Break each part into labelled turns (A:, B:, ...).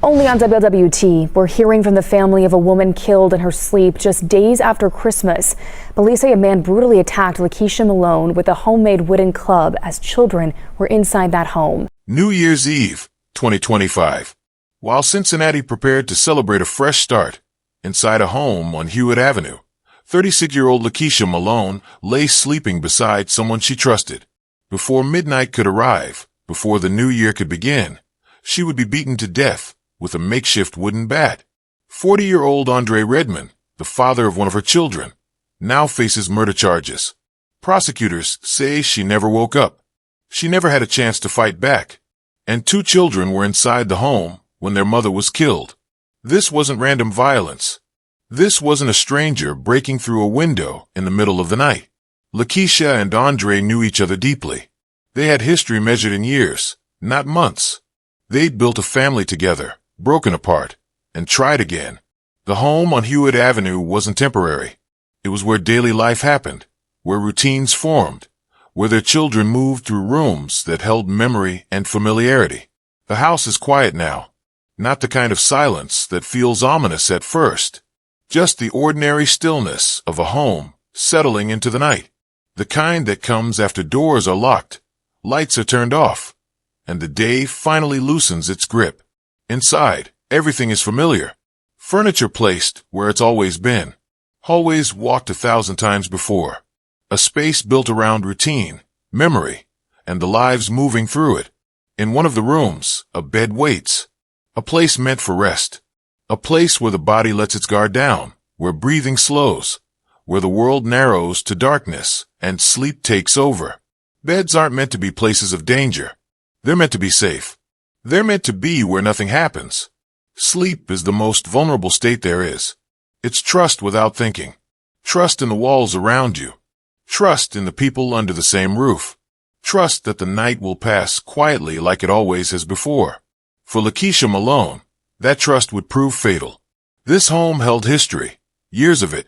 A: Only on WWT, we're hearing from the family of a woman killed in her sleep just days after Christmas. Police say a man brutally attacked LaKeisha Malone with a homemade wooden club as children were inside that home.
B: New Year's Eve, 2025. While Cincinnati prepared to celebrate a fresh start, inside a home on Hewitt Avenue, 36-year-old LaKeisha Malone lay sleeping beside someone she trusted. Before midnight could arrive, before the new year could begin, she would be beaten to death with a makeshift wooden bat. 40-year-old Andre Redmond, the father of one of her children, now faces murder charges. Prosecutors say she never woke up. She never had a chance to fight back. And 2 children were inside the home when their mother was killed. This wasn't random violence. This wasn't a stranger breaking through a window in the middle of the night. LaKeisha and Andre knew each other deeply. They had history measured in years, not months. They'd built a family together, broken apart, and tried again. The home on Hewitt Avenue wasn't temporary. It was where daily life happened, where routines formed, where their children moved through rooms that held memory and familiarity. The house is quiet now, not the kind of silence that feels ominous at first, just the ordinary stillness of a home settling into the night, the kind that comes after doors are locked, lights are turned off, and the day finally loosens its grip. Inside, everything is familiar. Furniture placed where it's always been. Hallways walked 1,000 times before. A space built around routine, memory, and the lives moving through it. In one of the rooms, a bed waits. A place meant for rest. A place where the body lets its guard down, where breathing slows, where the world narrows to darkness and sleep takes over. Beds aren't meant to be places of danger. They're meant to be safe. They're meant to be where nothing happens. Sleep is the most vulnerable state there is. It's trust without thinking. Trust in the walls around you. Trust in the people under the same roof. Trust that the night will pass quietly like it always has before. For LaKeisha Malone, that trust would prove fatal. This home held history, years of it.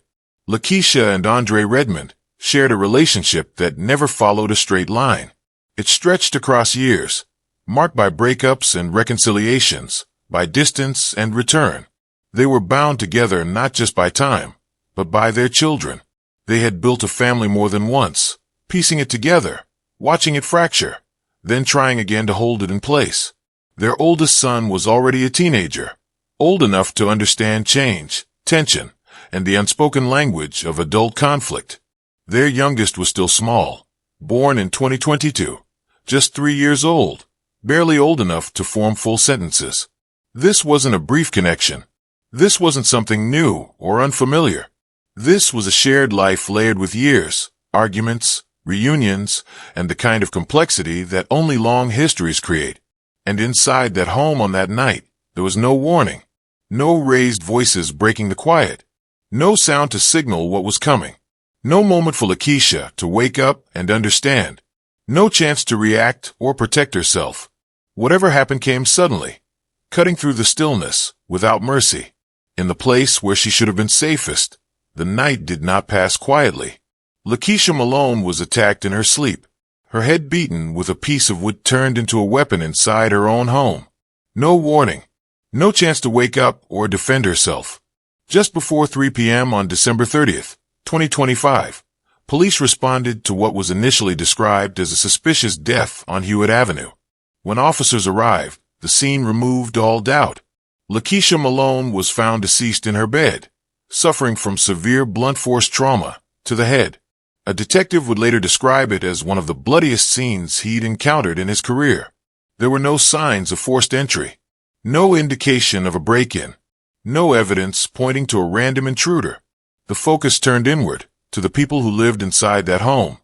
B: LaKeisha and Andre Redmond shared a relationship that never followed a straight line. It stretched across years, marked by breakups and reconciliations, by distance and return. They were bound together not just by time, but by their children. They had built a family more than once, piecing it together, watching it fracture, then trying again to hold it in place. Their oldest son was already a teenager, old enough to understand change, tension, and the unspoken language of adult conflict. Their youngest was still small, born in 2022, just 3 years old, barely old enough to form full sentences. This wasn't a brief connection. This wasn't something new or unfamiliar. This was a shared life layered with years, arguments, reunions, and the kind of complexity that only long histories create. And inside that home on that night, there was no warning, no raised voices breaking the quiet, no sound to signal what was coming, no moment for LaKeisha to wake up and understand, no chance to react or protect herself. Whatever happened came suddenly, cutting through the stillness without mercy. In the place where she should have been safest, the night did not pass quietly. LaKeisha Malone was attacked in her sleep, her head beaten with a piece of wood turned into a weapon inside her own home. No warning, no chance to wake up or defend herself. Just before 3 p.m. on December 30th, 2025, police responded to what was initially described as a suspicious death on Hewitt Avenue. When officers arrived, the scene removed all doubt. LaKeisha Malone was found deceased in her bed, suffering from severe blunt force trauma to the head. A detective would later describe it as one of the bloodiest scenes he'd encountered in his career. There were no signs of forced entry, no indication of a break-in, no evidence pointing to a random intruder. The focus turned inward, to the people who lived inside that home.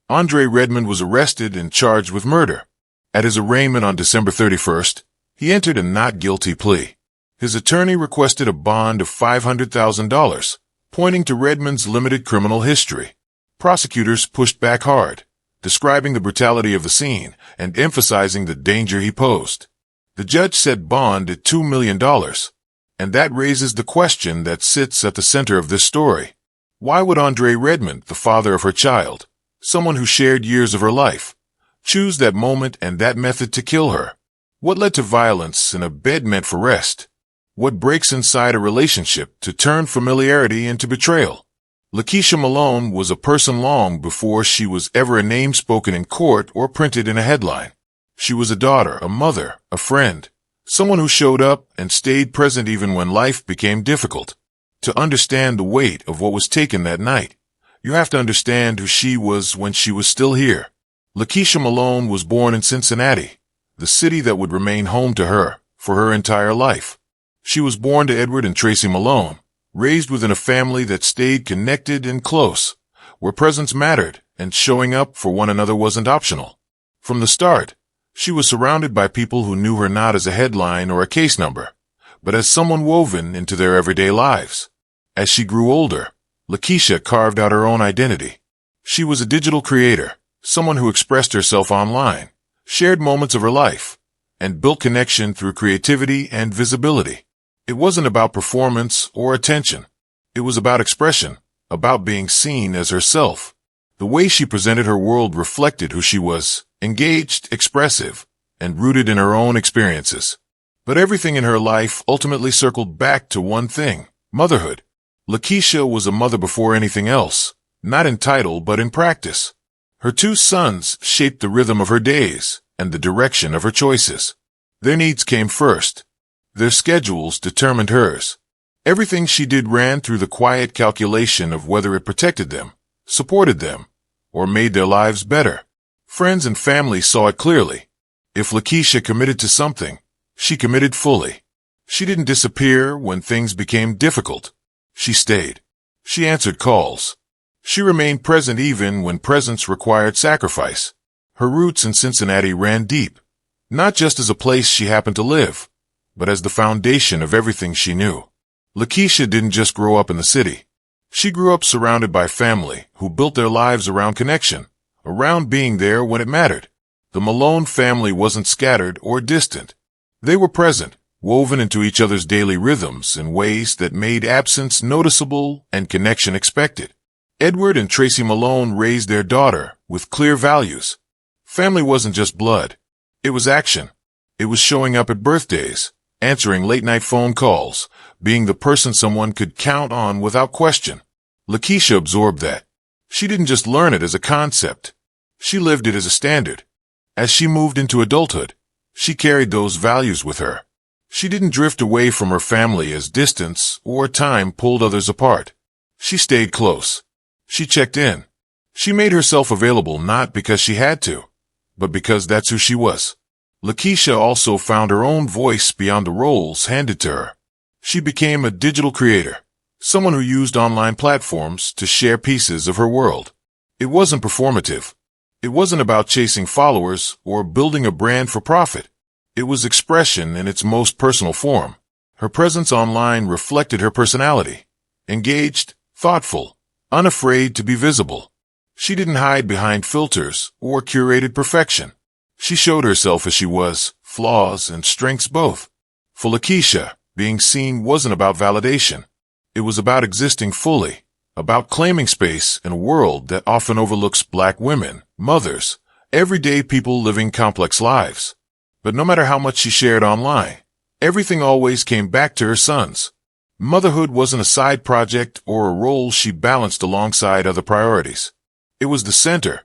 B: Andre Redmond was arrested and charged with murder. At his arraignment on December 31st, he entered a not guilty plea. His attorney requested a bond of $500,000, pointing to Redmond's limited criminal history. Prosecutors pushed back hard, describing the brutality of the scene and emphasizing the danger he posed. The judge set bond at $2 million, and that raises the question that sits at the center of this story. Why would Andre Redmond, the father of her child, someone who shared years of her life, choose that moment and that method to kill her? What led to violence in a bed meant for rest? What breaks inside a relationship to turn familiarity into betrayal? LaKeisha Malone was a person long before she was ever a name spoken in court or printed in a headline. She was a daughter, a mother, a friend, someone who showed up and stayed present even when life became difficult. To understand the weight of what was taken that night, you have to understand who she was when she was still here. LaKeisha Malone was born in Cincinnati, the city that would remain home to her for her entire life. She was born to Edward and Tracy Malone, raised within a family that stayed connected and close, where presence mattered and showing up for one another wasn't optional. From the start, she was surrounded by people who knew her not as a headline or a case number, but as someone woven into their everyday lives. As she grew older, LaKeisha carved out her own identity. She was a digital creator, someone who expressed herself online, shared moments of her life, and built connection through creativity and visibility. It wasn't about performance or attention. It was about expression, about being seen as herself. The way she presented her world reflected who she was, engaged, expressive, and rooted in her own experiences. But everything in her life ultimately circled back to one thing: motherhood. LaKeisha was a mother before anything else, not in title but in practice. Her two sons shaped the rhythm of her days and the direction of her choices. Their needs came first. Their schedules determined hers. Everything she did ran through the quiet calculation of whether it protected them, supported them, or made their lives better. Friends and family saw it clearly. If LaKeisha committed to something, she committed fully. She didn't disappear when things became difficult. She stayed. She answered calls. She remained present even when presence required sacrifice. Her roots in Cincinnati ran deep, not just as a place she happened to live, but as the foundation of everything she knew. LaKeisha didn't just grow up in the city. She grew up surrounded by family who built their lives around connection, around being there when it mattered. The Malone family wasn't scattered or distant. They were present, woven into each other's daily rhythms in ways that made absence noticeable and connection expected. Edward and Tracy Malone raised their daughter with clear values. Family wasn't just blood. It was action. It was showing up at birthdays, answering late-night phone calls, being the person someone could count on without question. LaKeisha absorbed that. She didn't just learn it as a concept. She lived it as a standard. As she moved into adulthood, she carried those values with her. She didn't drift away from her family as distance or time pulled others apart. She stayed close. She checked in. She made herself available not because she had to, but because that's who she was. LaKeisha also found her own voice beyond the roles handed to her. She became a digital creator, someone who used online platforms to share pieces of her world. It wasn't performative. It wasn't about chasing followers or building a brand for profit. It was expression in its most personal form. Her presence online reflected her personality. Engaged, thoughtful, unafraid to be visible. She didn't hide behind filters or curated perfection. She showed herself as she was, flaws and strengths both. For LaKeisha, being seen wasn't about validation. It was about existing fully, about claiming space in a world that often overlooks Black women, mothers, everyday people living complex lives. But no matter how much she shared online, everything always came back to her sons. Motherhood wasn't a side project or a role she balanced alongside other priorities. It was the center.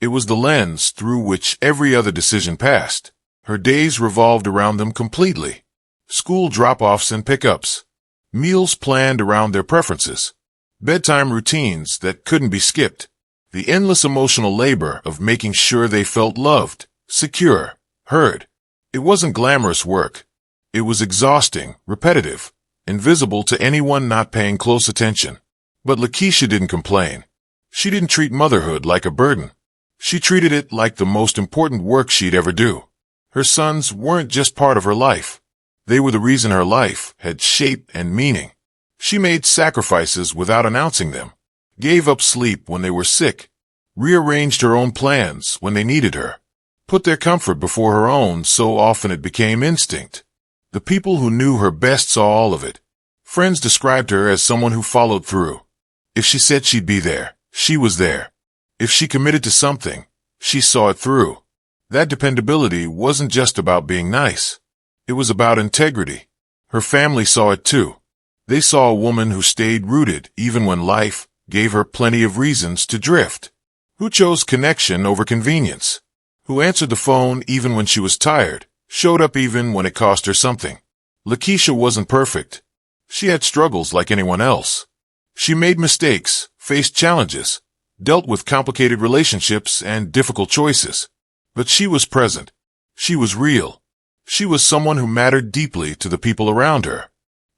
B: It was the lens through which every other decision passed. Her days revolved around them completely. School drop-offs and pickups. Meals planned around their preferences. Bedtime routines that couldn't be skipped. The endless emotional labor of making sure they felt loved, secure, heard. It wasn't glamorous work. It was exhausting, repetitive, invisible to anyone not paying close attention. But LaKeisha didn't complain. She didn't treat motherhood like a burden. She treated it like the most important work she'd ever do. Her sons weren't just part of her life. They were the reason her life had shape and meaning. She made sacrifices without announcing them, gave up sleep when they were sick, rearranged her own plans when they needed her, put their comfort before her own so often it became instinct. The people who knew her best saw all of it. Friends described her as someone who followed through. If she said she'd be there, she was there. If she committed to something, she saw it through. That dependability wasn't just about being nice. It was about integrity. Her family saw it too. They saw a woman who stayed rooted even when life gave her plenty of reasons to drift. Who chose connection over convenience. Who answered the phone even when she was tired, showed up even when it cost her something. LaKeisha wasn't perfect. She had struggles like anyone else. She made mistakes, faced challenges, dealt with complicated relationships and difficult choices. But she was present. She was real. She was someone who mattered deeply to the people around her.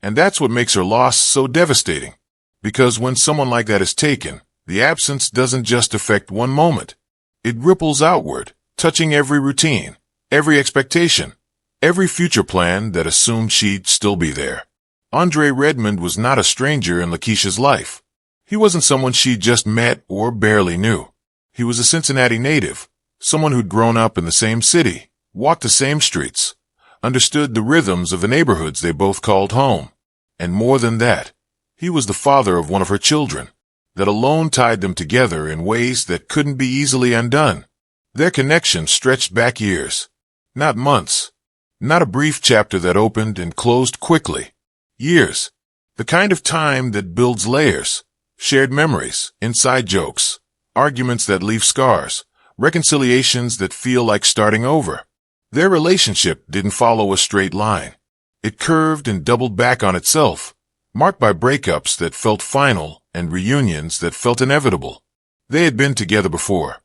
B: And that's what makes her loss so devastating. Because when someone like that is taken, the absence doesn't just affect one moment. It ripples outward, touching every routine, every expectation, every future plan that assumed she'd still be there. Andre Redmond was not a stranger in LaKeisha's life. He wasn't someone she just met or barely knew. He was a Cincinnati native, someone who'd grown up in the same city, walked the same streets, understood the rhythms of the neighborhoods they both called home. And more than that, he was the father of one of her children. That alone tied them together in ways that couldn't be easily undone. Their connection stretched back years, not months, not a brief chapter that opened and closed quickly. Years, the kind of time that builds layers, shared memories, inside jokes, arguments that leave scars, reconciliations that feel like starting over. Their relationship didn't follow a straight line. It curved and doubled back on itself, marked by breakups that felt final and reunions that felt inevitable. They had been together before,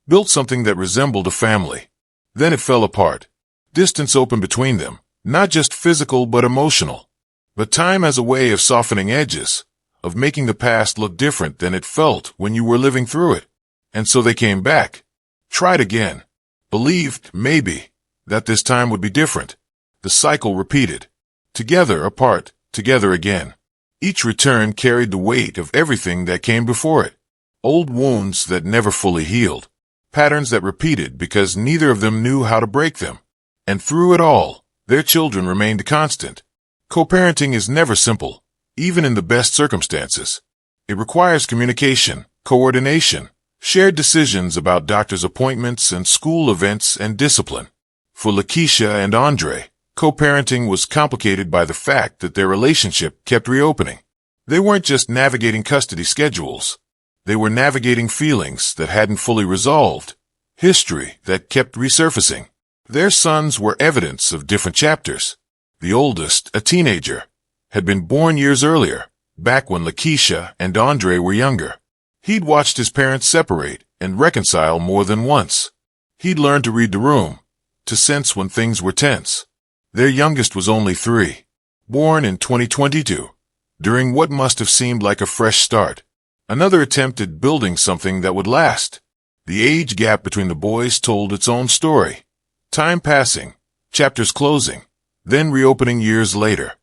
B: built something that resembled a family. Then it fell apart. Distance opened between them, not just physical but emotional. But time has a way of softening edges, of making the past look different than it felt when you were living through it. And so they came back, tried again, believed, maybe, that this time would be different. The cycle repeated. Together, apart, together again. Each return carried the weight of everything that came before it. Old wounds that never fully healed. Patterns that repeated because neither of them knew how to break them. And through it all, their children remained a constant. Co-parenting is never simple, even in the best circumstances. It requires communication, coordination, shared decisions about doctor's appointments and school events and discipline. For LaKeisha and Andre, co-parenting was complicated by the fact that their relationship kept reopening. They weren't just navigating custody schedules. They were navigating feelings that hadn't fully resolved, history that kept resurfacing. Their sons were evidence of different chapters. The oldest, a teenager, had been born years earlier, back when LaKeisha and Andre were younger. He'd watched his parents separate and reconcile more than once. He'd learned to read the room, to sense when things were tense. Their youngest was only 3, born in 2022, during what must have seemed like a fresh start. Another attempt at building something that would last. The age gap between the boys told its own story. Time passing, chapters closing, then reopening years later.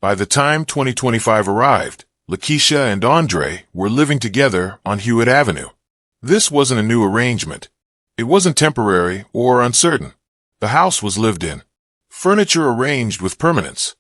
B: By the time 2025 arrived, LaKeisha and Andre were living together on Hewitt Avenue. This wasn't a new arrangement. It wasn't temporary or uncertain. The house was lived in. Furniture arranged with permanence.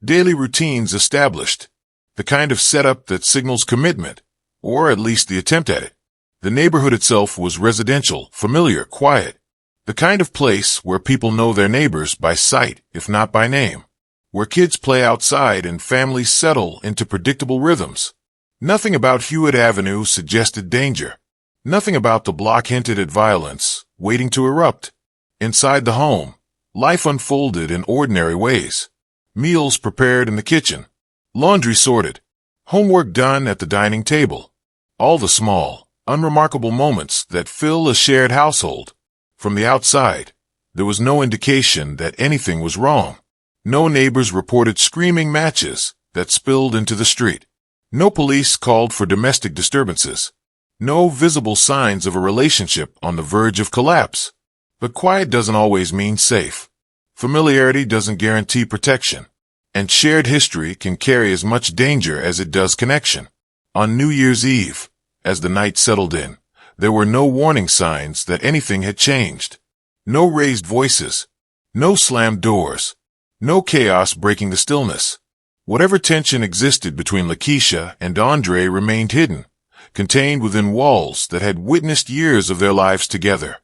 B: Daily routines established. The kind of setup that signals commitment, or at least the attempt at it. The neighborhood itself was residential, familiar, quiet. The kind of place where people know their neighbors by sight, if not by name. Where kids play outside and families settle into predictable rhythms. Nothing about Hewitt Avenue suggested danger. Nothing about the block hinted at violence, waiting to erupt. Inside the home, life unfolded in ordinary ways. Meals prepared in the kitchen. Laundry sorted. Homework done at the dining table. All the small, unremarkable moments that fill a shared household. From the outside, there was no indication that anything was wrong. No neighbors reported screaming matches that spilled into the street. No police called for domestic disturbances. No visible signs of a relationship on the verge of collapse. But quiet doesn't always mean safe. Familiarity doesn't guarantee protection. And shared history can carry as much danger as it does connection. On New Year's Eve, as the night settled in, there were no warning signs that anything had changed. No raised voices. No slammed doors. No chaos breaking the stillness. Whatever tension existed between LaKeisha and Andre remained hidden, contained within walls that had witnessed years of their lives together.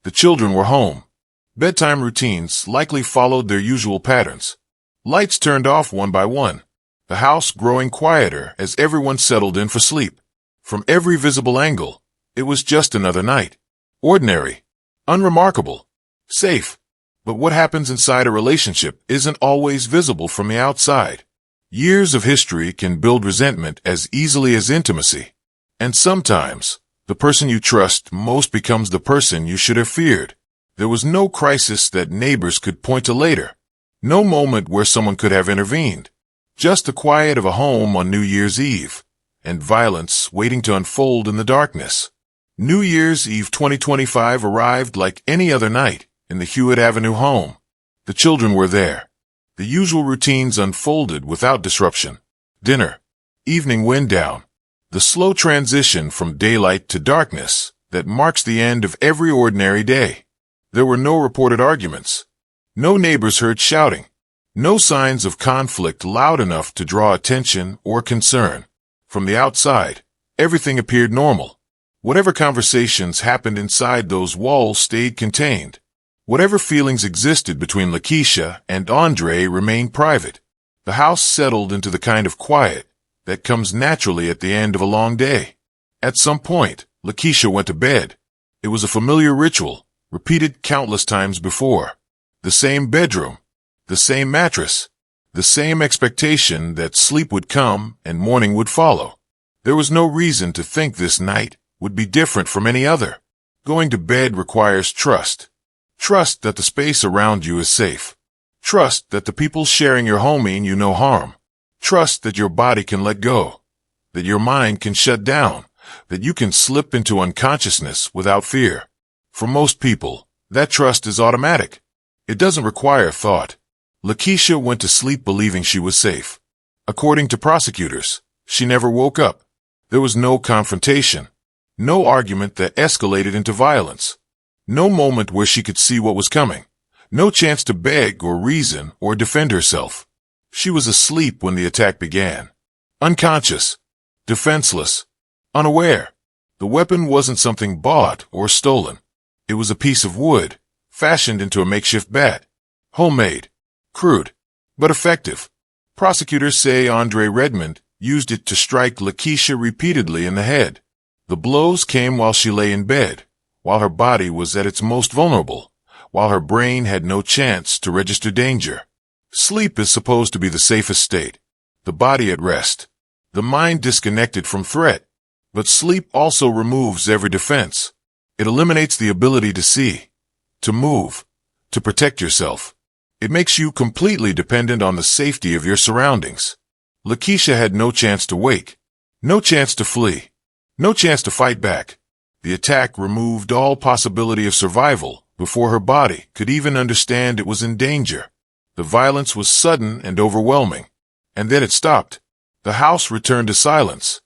B: The children were home, Bedtime routines likely followed their usual patterns. Lights turned off one by one, the house growing quieter as everyone settled in for sleep. From every visible angle, it was just another night. Ordinary, unremarkable, safe. But what happens inside a relationship isn't always visible from the outside. Years of history can build resentment as easily as intimacy. And sometimes, the person you trust most becomes the person you should have feared. There was no crisis that neighbors could point to later. No moment where someone could have intervened. Just the quiet of a home on New Year's Eve, and violence waiting to unfold in the darkness. New Year's Eve 2025 arrived like any other night in the Hewitt Avenue home. The children were there. The usual routines unfolded without disruption. Dinner, evening wind down, the slow transition from daylight to darkness that marks the end of every ordinary day. There were no reported arguments. No neighbors heard shouting. No signs of conflict loud enough to draw attention or concern. From the outside, everything appeared normal. Whatever conversations happened inside those walls stayed contained. Whatever feelings existed between LaKeisha and Andre remained private. The house settled into the kind of quiet that comes naturally at the end of a long day. At some point, LaKeisha went to bed. It was a familiar ritual, repeated countless times before. The same bedroom, the same mattress, the same expectation that sleep would come and morning would follow. There was no reason to think this night would be different from any other. Going to bed requires trust. Trust that the space around you is safe. Trust that the people sharing your home mean you no harm. Trust that your body can let go, that your mind can shut down, that you can slip into unconsciousness without fear. For most people, that trust is automatic. It doesn't require thought. LaKeisha went to sleep believing she was safe. According to prosecutors, she never woke up. There was no confrontation, no argument that escalated into violence. No moment where she could see what was coming. No chance to beg or reason or defend herself. She was asleep when the attack began. Unconscious. Defenseless. Unaware. The weapon wasn't something bought or stolen. It was a piece of wood, fashioned into a makeshift bat. Homemade. Crude. But effective. Prosecutors say Andre Redmond used it to strike LaKeisha repeatedly in the head. The blows came while she lay in bed, while her body was at its most vulnerable, while her brain had no chance to register danger. Sleep is supposed to be the safest state, the body at rest, the mind disconnected from threat. But sleep also removes every defense. It eliminates the ability to see, to move, to protect yourself. It makes you completely dependent on the safety of your surroundings. LaKeisha had no chance to wake, no chance to flee, no chance to fight back. The attack removed all possibility of survival before her body could even understand it was in danger. The violence was sudden and overwhelming. And then it stopped. The house returned to silence.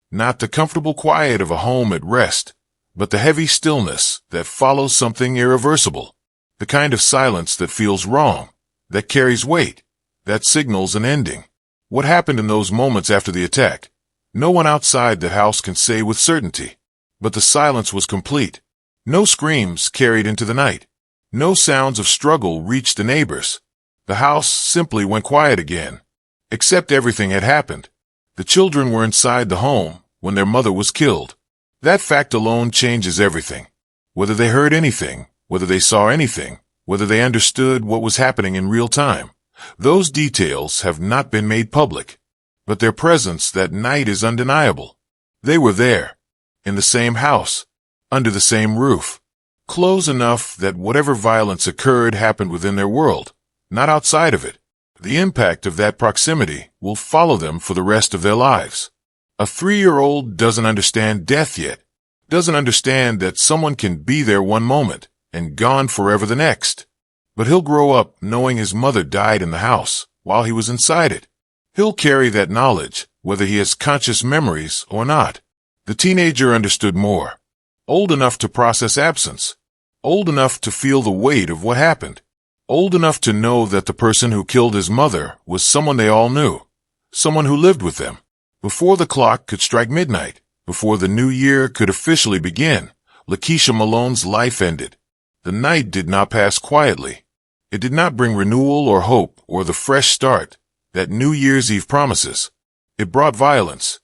B: Not the comfortable quiet of a home at rest, but the heavy stillness that follows something irreversible. The kind of silence that feels wrong, that carries weight, that signals an ending. What happened in those moments after the attack? No one outside the house can say with certainty. But the silence was complete. No screams carried into the night. No sounds of struggle reached the neighbors. The house simply went quiet again. Except everything had happened. The children were inside the home when their mother was killed. That fact alone changes everything. Whether they heard anything, whether they saw anything, whether they understood what was happening in real time, those details have not been made public. But their presence that night is undeniable. They were there. In the same house, under the same roof, close enough that whatever violence occurred happened within their world, not outside of it. The impact of that proximity will follow them for the rest of their lives. A 3-year-old doesn't understand death yet, doesn't understand that someone can be there one moment and gone forever the next. But he'll grow up knowing his mother died in the house while he was inside it. He'll carry that knowledge, whether he has conscious memories or not. The teenager understood more. Old enough to process absence. Old enough to feel the weight of what happened. Old enough to know that the person who killed his mother was someone they all knew. Someone who lived with them. Before the clock could strike midnight, before the new year could officially begin, LaKeisha Malone's life ended. The night did not pass quietly. It did not bring renewal or hope or the fresh start that New Year's Eve promises. It brought violence.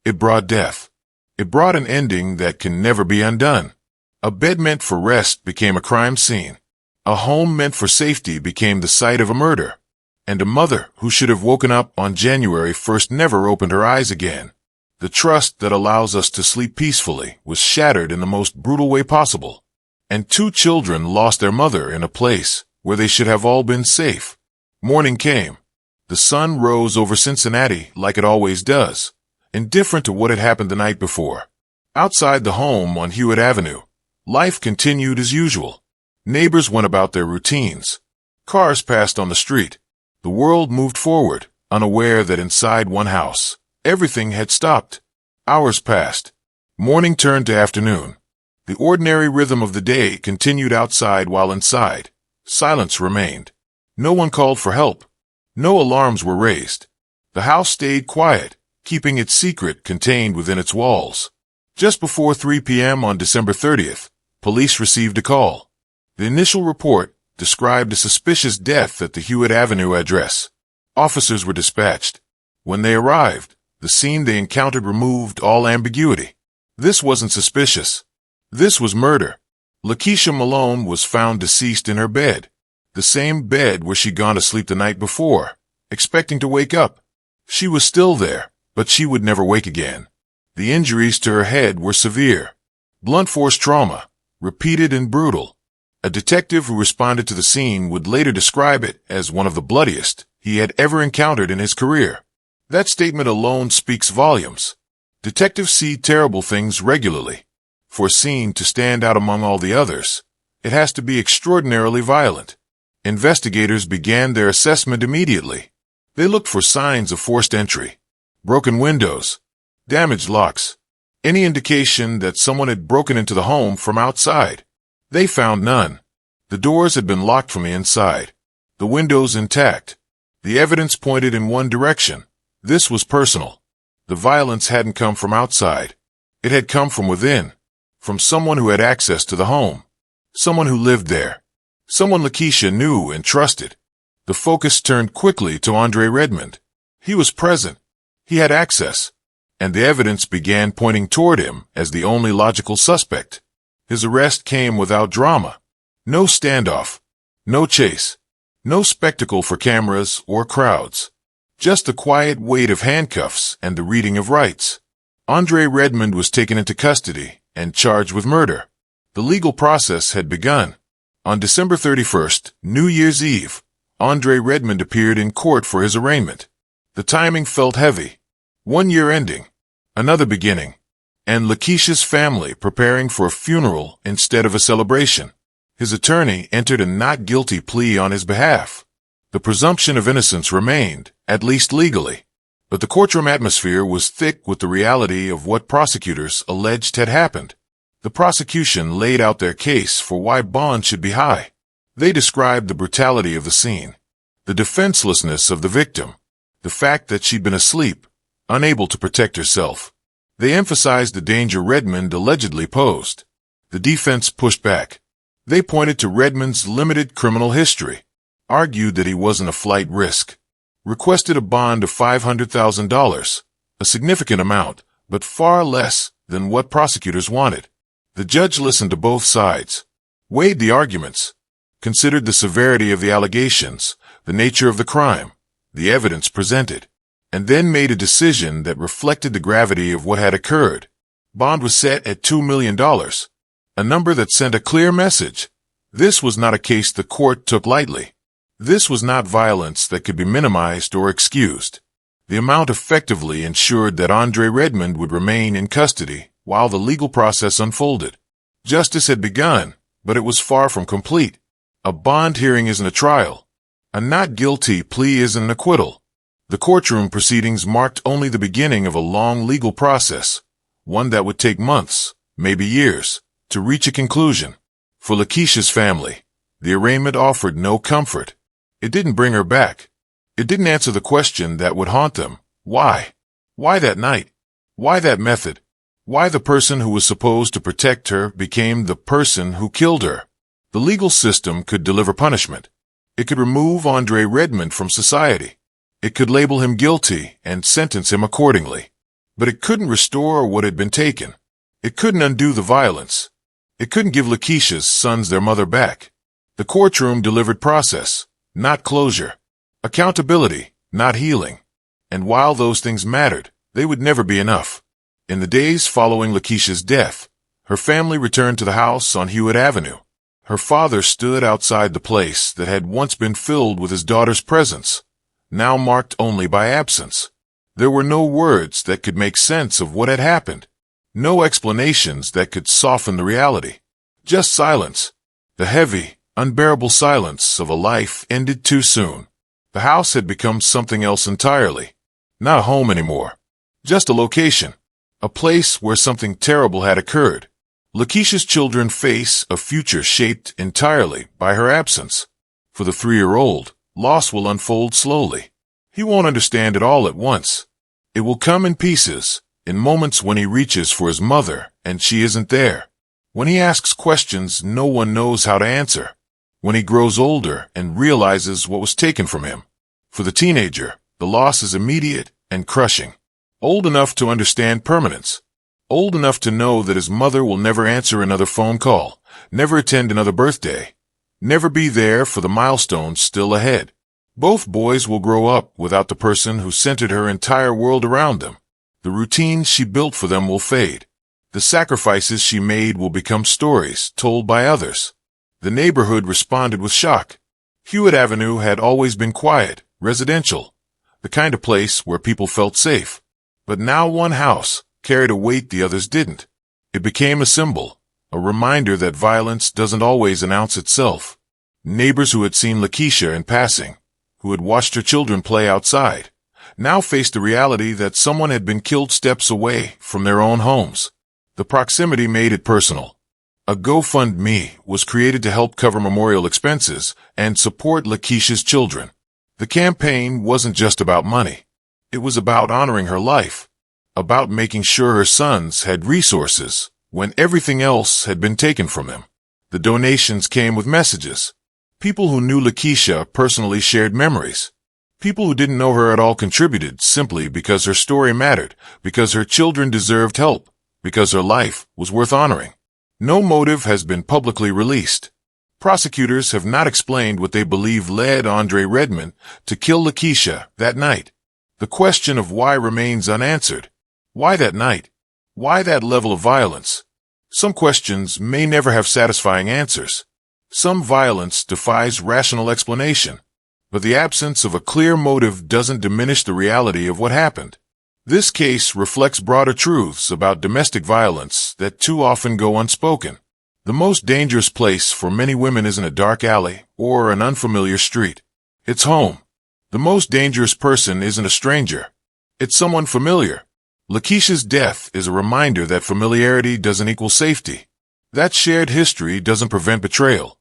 B: It brought death. It brought an ending that can never be undone. A bed meant for rest became a crime scene. A home meant for safety became the site of a murder. And a mother who should have woken up on January 1st never opened her eyes again. The trust that allows us to sleep peacefully was shattered in the most brutal way possible. And 2 children lost their mother in a place where they should have all been safe. Morning came. The sun rose over Cincinnati like it always does, indifferent to what had happened the night before. Outside the home on Hewitt Avenue, life continued as usual. Neighbors went about their routines. Cars passed on the street. The world moved forward, unaware that inside one house, everything had stopped. Hours passed. Morning turned to afternoon. The ordinary rhythm of the day continued outside while inside. Silence remained. No one called for help. No alarms were raised. The house stayed quiet, keeping its secret contained within its walls. Just before 3 p.m. on December 30th, police received a call. The initial report described a suspicious death at the Hewitt Avenue address. Officers were dispatched. When they arrived, the scene they encountered removed all ambiguity. This wasn't suspicious. This was murder. LaKeisha Malone was found deceased in her bed. The same bed where she'd gone to sleep the night before, expecting to wake up. She was still there, but she would never wake again. The injuries to her head were severe. Blunt force trauma, repeated and brutal. A detective who responded to the scene would later describe it as one of the bloodiest he had ever encountered in his career. That statement alone speaks volumes. Detectives see terrible things regularly. For a scene to stand out among all the others, it has to be extraordinarily violent. Investigators began their assessment immediately. They looked for signs of forced entry, broken windows, damaged locks, any indication that someone had broken into the home from outside. They found none. The doors had been locked from the inside, the windows intact. The evidence pointed in one direction. This was personal. The violence hadn't come from outside. It had come from within, from someone who had access to the home, someone who lived there. Someone LaKeisha knew and trusted. The focus turned quickly to Andre Redmond. He was present. He had access. And the evidence began pointing toward him as the only logical suspect. His arrest came without drama. No standoff. No chase. No spectacle for cameras or crowds. Just the quiet weight of handcuffs and the reading of rights. Andre Redmond was taken into custody and charged with murder. The legal process had begun. On December 31st, New Year's Eve, Andre Redmond appeared in court for his arraignment. The timing felt heavy. 1 year ending, another beginning, and LaKeisha's family preparing for a funeral instead of a celebration. His attorney entered a not guilty plea on his behalf. The presumption of innocence remained, at least legally, but the courtroom atmosphere was thick with the reality of what prosecutors alleged had happened. The prosecution laid out their case for why bond should be high. They described the brutality of the scene, the defenselessness of the victim, the fact that she'd been asleep, unable to protect herself. They emphasized the danger Redmond allegedly posed. The defense pushed back. They pointed to Redmond's limited criminal history, argued that he wasn't a flight risk, requested a bond of $500,000, a significant amount, but far less than what prosecutors wanted. The judge listened to both sides, weighed the arguments, considered the severity of the allegations, the nature of the crime, the evidence presented, and then made a decision that reflected the gravity of what had occurred. Bond was set at $2 million, a number that sent a clear message. This was not a case the court took lightly. This was not violence that could be minimized or excused. The amount effectively ensured that Andre Redmond would remain in custody while the legal process unfolded. Justice had begun, but it was far from complete. A bond hearing isn't a trial. A not guilty plea isn't an acquittal. The courtroom proceedings marked only the beginning of a long legal process, one that would take months, maybe years, to reach a conclusion. For LaKeisha's family, the arraignment offered no comfort. It didn't bring her back. It didn't answer the question that would haunt them. Why? Why that night? Why that method? Why the person who was supposed to protect her became the person who killed her? The legal system could deliver punishment. It could remove Andre Redmond from society. It could label him guilty and sentence him accordingly. But it couldn't restore what had been taken. It couldn't undo the violence. It couldn't give LaKeisha's sons their mother back. The courtroom delivered process, not closure. Accountability, not healing. And while those things mattered, they would never be enough. In the days following LaKeisha's death, her family returned to the house on Hewitt Avenue. Her father stood outside the place that had once been filled with his daughter's presence, now marked only by absence. There were no words that could make sense of what had happened. No explanations that could soften the reality. Just silence. The heavy, unbearable silence of a life ended too soon. The house had become something else entirely. Not a home anymore. Just a location. A place where something terrible had occurred. LaKeisha's children face a future shaped entirely by her absence. For the 3-year-old, loss will unfold slowly. He won't understand it all at once. It will come in pieces, in moments when he reaches for his mother and she isn't there. When he asks questions no one knows how to answer. When he grows older and realizes what was taken from him. For the teenager, the loss is immediate and crushing. Old enough to understand permanence. Old enough to know that his mother will never answer another phone call, never attend another birthday, never be there for the milestones still ahead. Both boys will grow up without the person who centered her entire world around them. The routines she built for them will fade. The sacrifices she made will become stories told by others. The neighborhood responded with shock. Hewitt Avenue had always been quiet, residential, the kind of place where people felt safe. But now one house carried a weight the others didn't. It became a symbol, a reminder that violence doesn't always announce itself. Neighbors who had seen LaKeisha in passing, who had watched her children play outside, now faced the reality that someone had been killed steps away from their own homes. The proximity made it personal. A GoFundMe was created to help cover memorial expenses and support LaKeisha's children. The campaign wasn't just about money. It was about honoring her life. About making sure her sons had resources when everything else had been taken from them. The donations came with messages. People who knew LaKeisha personally shared memories. People who didn't know her at all contributed simply because her story mattered, because her children deserved help, because her life was worth honoring. No motive has been publicly released. Prosecutors have not explained what they believe led Andre Redmond to kill LaKeisha that night. The question of why remains unanswered. Why that night? Why that level of violence? Some questions may never have satisfying answers. Some violence defies rational explanation. But the absence of a clear motive doesn't diminish the reality of what happened. This case reflects broader truths about domestic violence that too often go unspoken. The most dangerous place for many women isn't a dark alley or an unfamiliar street. It's home. The most dangerous person isn't a stranger. It's someone familiar. LaKeisha's death is a reminder that familiarity doesn't equal safety. That shared history doesn't prevent betrayal.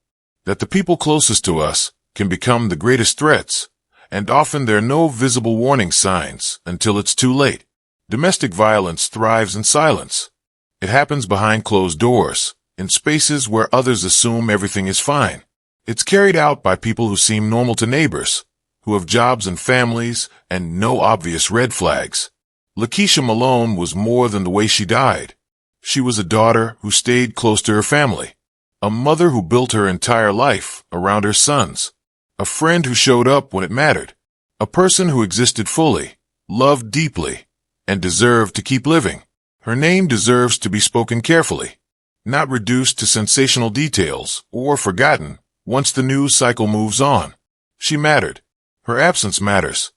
B: That the people closest to us can become the greatest threats, and often there are no visible warning signs until it's too late. Domestic violence thrives in silence. It happens behind closed doors, in spaces where others assume everything is fine. It's carried out by people who seem normal to neighbors, who have jobs and families, and no obvious red flags. LaKeisha Malone was more than the way she died. She was a daughter who stayed close to her family, a mother who built her entire life around her sons, a friend who showed up when it mattered, a person who existed fully, loved deeply, and deserved to keep living. Her name deserves to be spoken carefully, not reduced to sensational details or forgotten once the news cycle moves on. She mattered. Her absence matters.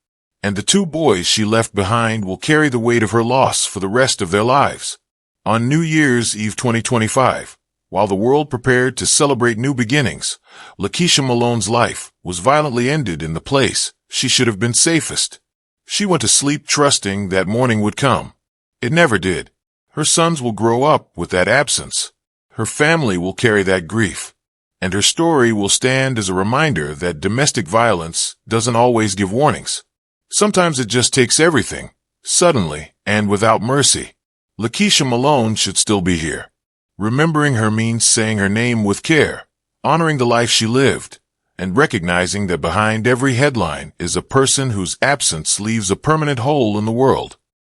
B: And the 2 boys she left behind will carry the weight of her loss for the rest of their lives. On New Year's Eve 2025, while the world prepared to celebrate new beginnings, LaKeisha Malone's life was violently ended in the place she should have been safest. She went to sleep trusting that morning would come. It never did. Her sons will grow up with that absence. Her family will carry that grief. And her story will stand as a reminder that domestic violence doesn't always give warnings. Sometimes it just takes everything, suddenly and without mercy. LaKeisha Malone should still be here. Remembering her means saying her name with care, honoring the life she lived, and recognizing that behind every headline is a person whose absence leaves a permanent hole in the world.